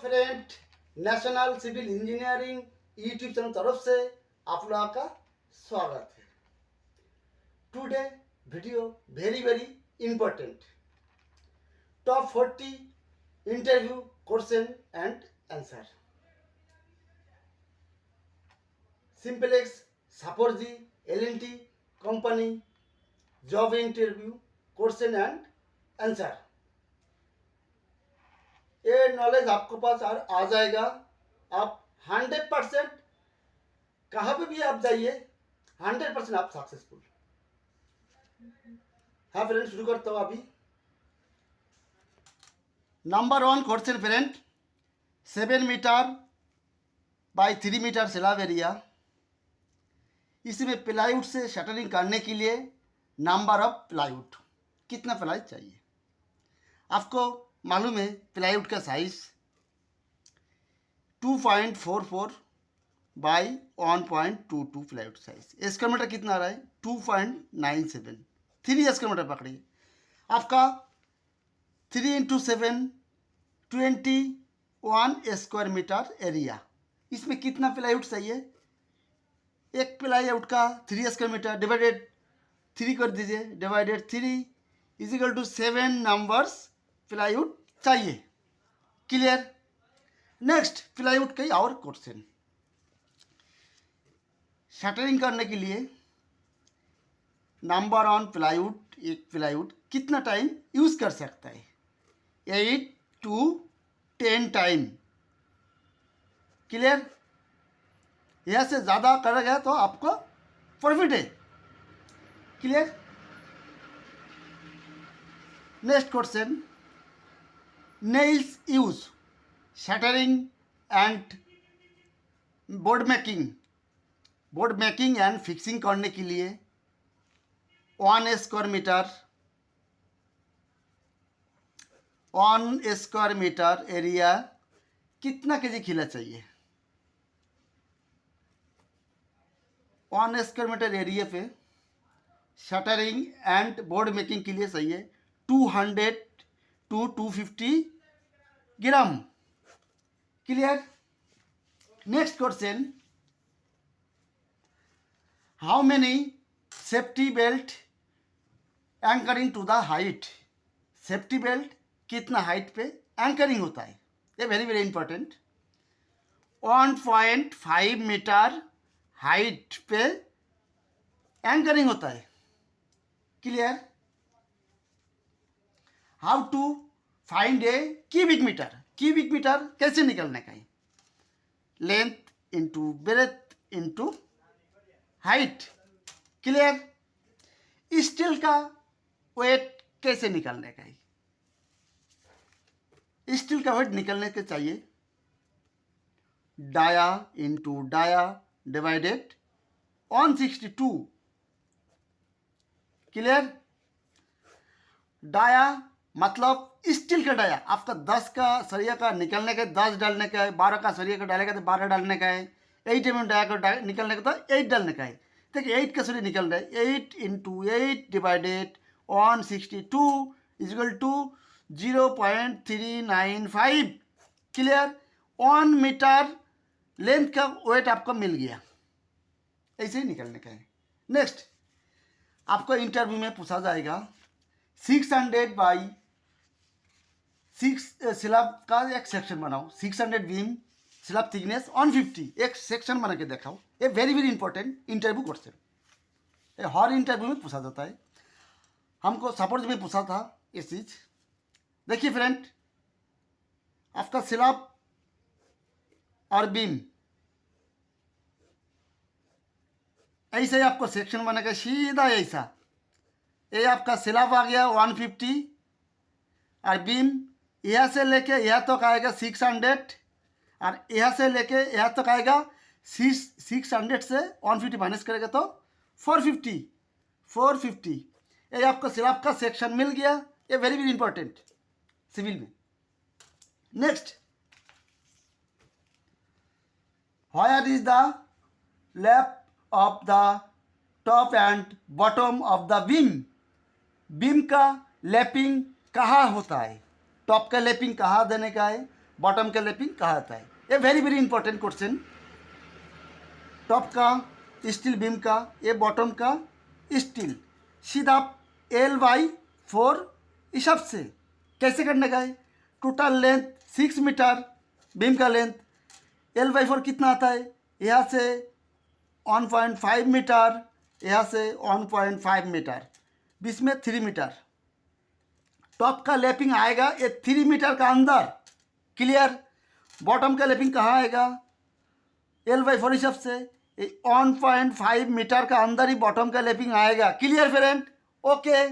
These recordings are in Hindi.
Friend, national civil engineering YouTube channel तरफ से आप लोगों का स्वागत है। Today video very very important, top 40 interview question and answer. Simplex Shapoorji L&T company job interview question and answer. ये नॉलेज आपके पास आ जाएगा। आप 100% कहाँ पे भी आप जाइए 100% आप सक्सेसफुल। हाँ फ्रेंड, शुरू करता हूँ अभी। Number 1 question friend, 7 metre by 3 metre slab area, इसमें प्लाईवुड से शटरिंग करने के लिए नंबर ऑफ प्लाईवुड, कितना प्लाई चाहिए? आपको मालूम है प्लाईवुड का size 2.44 by 1.22 plywood size. Square metre कितना आ रहा है? 2.97, 3 स्क्वायर मीटर पकड़िए। आपका 3 × 7 21 स्क्वायर मीटर एरिया, इसमें कितना प्लाईवुड चाहिए? एक प्लाईवुड का 3 स्क्वायर मीटर डिवाइडेड 3 कर दीजिए, divided 3 equal to 7 numbers plywood चाहिए। क्लियर? नेक्स्ट, प्लाईवुड का और क्वेश्चन, शटरिंग करने के लिए नंबर ऑन प्लाईवुड, एक प्लाईवुड कितना टाइम यूज कर सकता है? 8 to 10 टाइम। क्लियर? यह से ज़्यादा करेगा तो आपको प्रॉफिट है। Clear? Next question, nails use shuttering and board making and fixing करने के लिए 1 स्क्वायर मीटर एरिया कितना केजी खिला चाहिए? 1 स्क्वायर मीटर एरिया पे शटरिंग एंड बोर्ड मेकिंग के लिए चाहिए 200 to 250 gram. Clear? Next question, how many safety belt anchoring to the height? Safety belt कितना हाइट पे एंकरिंग होता है? ये very very important. 1.5 metre height पे एंकरिंग होता है। Clear? How to find a cubic metre? Cubic metre कैसे निकलने का है? Length into breadth into height. Clear? Steel का वेट कैसे निकलने का है? स्टील का वेट निकलने के चाहिए dia into dia divided 162। Clear? Dia मतलब स्टील का डाया। आपका 10 का सरिया का निकलने का 10 डालने का है, 12 का सरिया का डालेगा तो 12 डालने का है, 8 mm डाया का निकलने का तो 8 डालने का है। देखिए 8 का सरिया निकल रहा है, 8 × 8 divided 162 equal to 0.395। Clear? 1 metre length का वेट आपको मिल गया, ऐसे ही निकलने का है। नेक्स्ट, आपको इंटरव्यू में पूछा जाएगा 600 बाई 6 स्लैब का एक सेक्शन बनाओ, 600 बीम स्लैब थिकनेस 150, एक सेक्शन बना के दिखाओ। ये very very important interview question, ये हर इंटरव्यू में पूछा जाता है। हमको सपोर्ट में पूछा था ये चीज़। देखिए फ्रेंड, आपका स्लैब और बीम ऐसे ही आपको सेक्शन बनेगा सीधा ऐसा। ये आपका स्लैब आ गया 150 और बीम यहाँ से लेके यहाँ तक आएगा 600 और यहाँ से लेके यहाँ तक आएगा 600 से 150 माइनस करेगा तो 450। ये आपको स्लैब का सेक्शन मिल गया। ये वेरी वेरी इंपॉर्टेंट सिविल में। Next, where is the left of the top and bottom of the beam? Beam का लैपिंग कहाँ होता है? टॉप का लैपिंग कहाँ देने का है, बॉटम का लैपिंग कहा जाता है। ये very very important question. Top का स्टील बीम का, ये बॉटम का स्टील, सीधा L/4 हिसाब से कैसे करने का है। टोटल लेंथ 6 मीटर, बीम का लेंथ L/4 कितना आता है, यहाँ से 1.5 मीटर, यहाँ से 1.5 मीटर, बीच में 3 मीटर। टॉप का लैपिंग आएगा ये 3 मीटर का अंदर, क्लियर। बॉटम का लैपिंग कहाँ आएगा, L/4 हिसाब से 1.5 मीटर का अंदर ही बॉटम का लैपिंग आएगा, clear friend. Okay,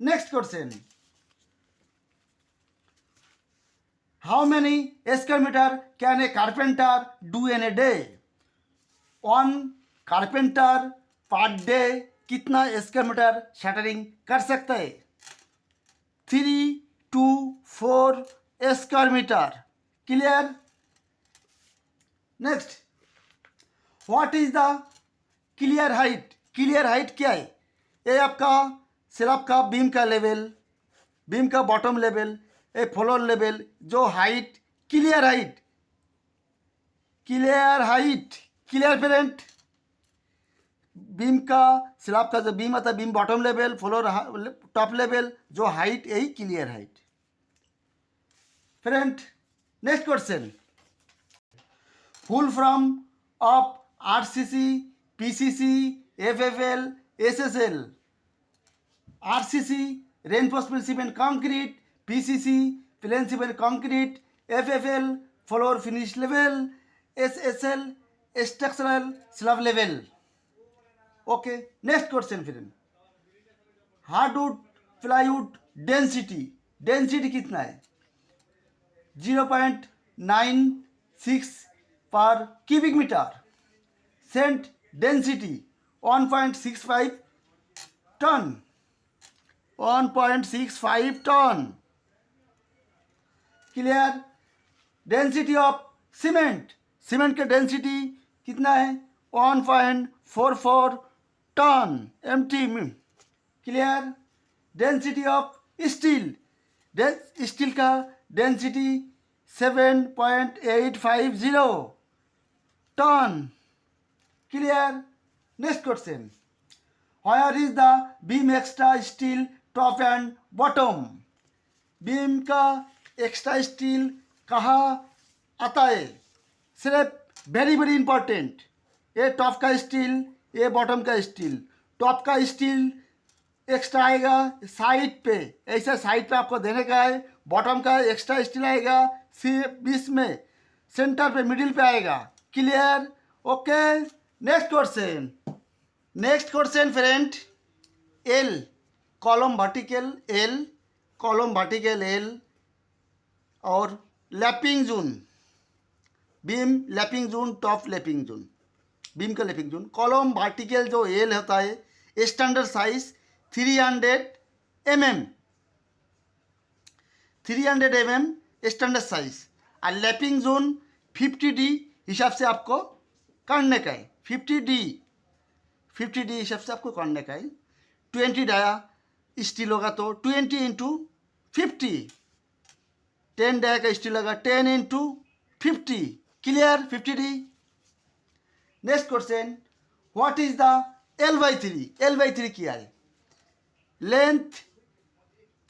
next question, how many square metre can a carpenter do in a day. One carpenter per day कितना स्क्वायर मीटर शटरिंग कर सकता है, 3 to 4 square metre, clear. Next, what is the clear height. Clear height क्या है, ये आपका स्लैब का बीम का लेवल, बीम का बॉटम लेवल, ये फ्लोर लेवल, जो height, clear height, clear height, clear friend. Beam का स्लैब का जो बीम आता है, beam bottom level, floor top level, जो हाइट, यही clear height friend. Next question, full form of RCC, PCC, FFL, SSL। RCC reinforcement cement concrete, PCC plain cement concrete, FFL floor finish level, SSL structural slab level। Okay, next question friend, hardwood plywood density, density कितना है, 0.96 पर cubic metre. Sand density 1.65 ton, 1.65 ton, clear. Density of cement, cement का डेंसिटी कितना है, 1.44 ton MT, clear. Density of steel, steel का density 7.850 ton, clear. Next question, where is the beam extra steel top and bottom. Beam का एक्स्ट्रा स्टील कहाँ आता है, सिर्फ वेरी वेरी इंपॉर्टेंट, ये टॉप का स्टील, ये बॉटम का स्टील। टॉप का स्टील एक्स्ट्रा आएगा साइड पे, ऐसा साइड पे आपको देने का है। बॉटम का एक्स्ट्रा स्टील आएगा बीच में, सेंटर पे, मिडिल पे आएगा, clear. Okay, next question, next question friend, L column vertical, L column vertical L और lapping zone, beam lapping zone, top lapping zone, beam का लैपिंग जोन। कॉलम वर्टिकल जो L होता है, standard size 300 mm, 300 mm standard size, और लैपिंग जोन 50D हिसाब से आपको करने का है, 50D हिसाब से आपको करने का है। 20 डाया स्टील होगा तो 20 इंटू 50, 10 डाया का स्टील होगा 10 into 50, clear, 50D। Next question, what is the L/3। L/3 क्या है, लेंथ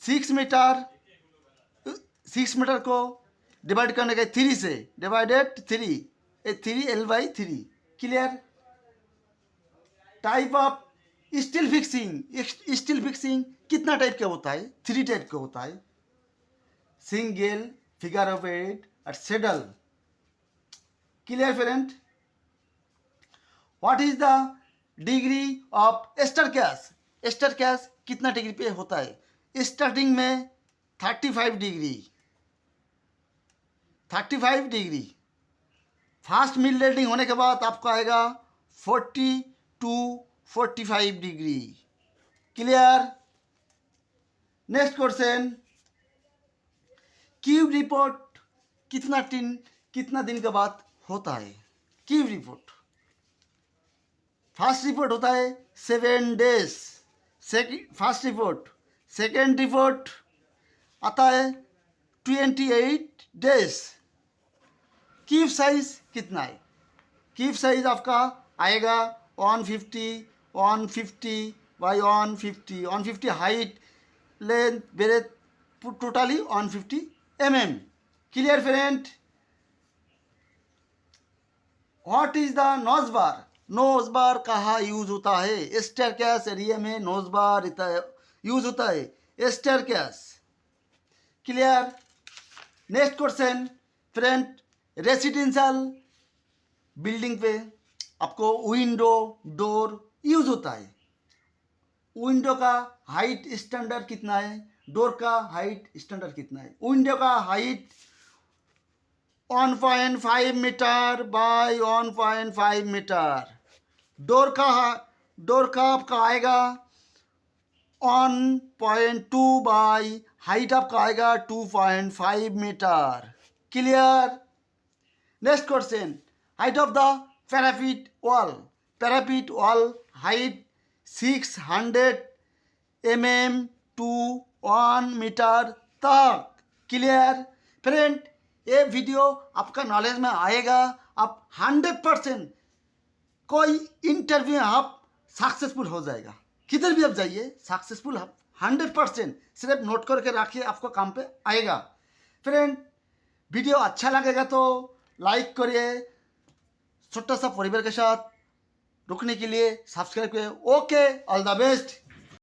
6 मीटर, 6 मीटर को डिवाइड करने का 3 से, divided 3, 3 L/3, clear. Type of steel fixing, steel fixing कितना टाइप का होता है, 3 टाइप का होता है, सिंगल, फिगर ऑफ 8 और saddle, clear friend. What is the degree of एस्टर कैश कितना डिग्री पे होता है, स्टार्टिंग में 35 डिग्री, 35 डिग्री, फास्ट मिल लेडिंग होने के बाद आपको आएगा 40 to 45 degree, clear. Next question, cube report कितना दिन के बाद होता है, क्यूब रिपोर्ट। फर्स्ट रिपोर्ट होता है 7 days, first report. Second report आता है 28 डेज, कीप साइज कितना है? कीप साइज आपका आएगा 150 150 by 150 150 height length breadth totally 150 mm। Clear friend? What is the nose bar? Nose bar कहाँ यूज होता है? स्टेयरकेस एरिया में नोज बार यूज होता है, staircase. Clear? Next question friend, residential building पे आपको विंडो डोर यूज होता है। विंडो का हाइट स्टैंडर्ड कितना है? डोर का हाइट स्टैंडर्ड कितना है? विंडो का height 1.5 metre by 1.5 metre. Door का आपका आएगा 1.2 बाई हाइट आपका आएगा 2.5 metre. Clear? Next question, height of the parapet wall. Parapet wall height 600 mm to 1 metre तक। क्लियर? फ्रेंड, ये वीडियो आपका नॉलेज में आएगा, आप 100% कोई इंटरव्यू में आप सक्सेसफुल हो जाएगा। किधर भी आप जाइए सक्सेसफुल आप 100% सिर्फ नोट करके रखिए, आपको काम पे आएगा। फ्रेंड, वीडियो अच्छा लगेगा तो लाइक करिए, छोटा सा परिवार के साथ रुकने के लिए सब्सक्राइब करिए। Okay, all the best.